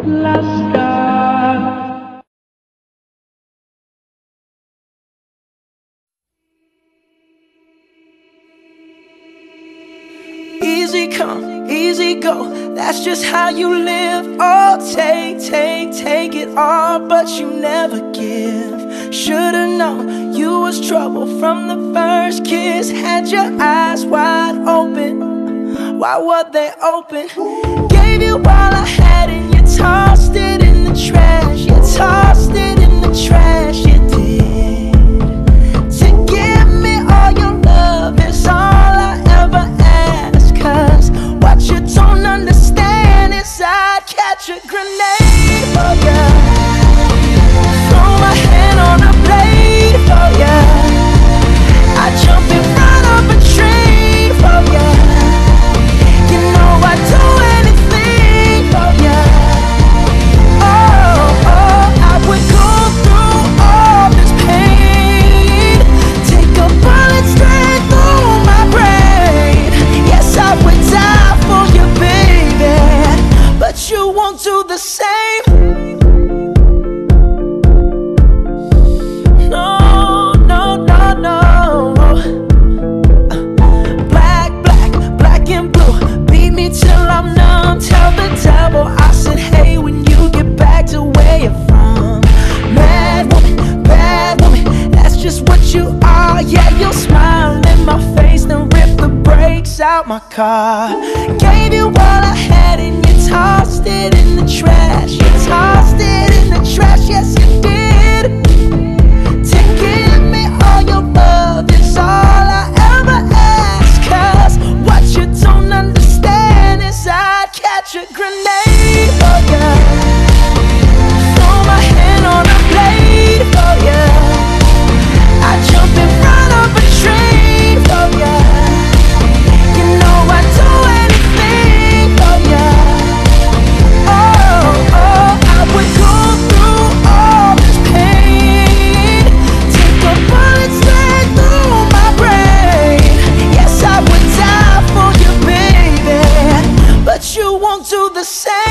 Alaska. Easy come, easy go, that's just how you live. Oh, take it all, but you never give. Should've known you was trouble from the first kiss. Had your eyes wide open, why were they open? Gave you all I had and you tossed it in the trash. You tossed it in the trash, you did. To give me all your love is all I ever ask. Cause what you don't understand is I'd catch a grenade for ya, throw my hand on a blade for ya, I'd jump in front of a train for ya. You know I'd do anything for ya. Oh, I would go through all this pain, take a bullet straight through my brain. Yes, I would die for you, baby, but you won't do the same. No, no, no, no. Black and blue, beat me till I'm numb. Tell the devil I said hey when you get back to where you're from. Mad woman, that's just what you are. Yeah, you'll smile in my face, then rip the brakes out my car. Gave you all I had and you tossed it in the trash. You tossed it in the trash, yes you did. To give me all your love is all I ever ask. Cause what you don't understand is I'd catch a grenade for ya, throw my hand on a blade for ya, I'd jump in front of a train for ya. You know I'd do anything for ya. Oh, I would go through all this pain, take a bullet straight through my brain. Yes, I would die for you, baby, but you won't do the same.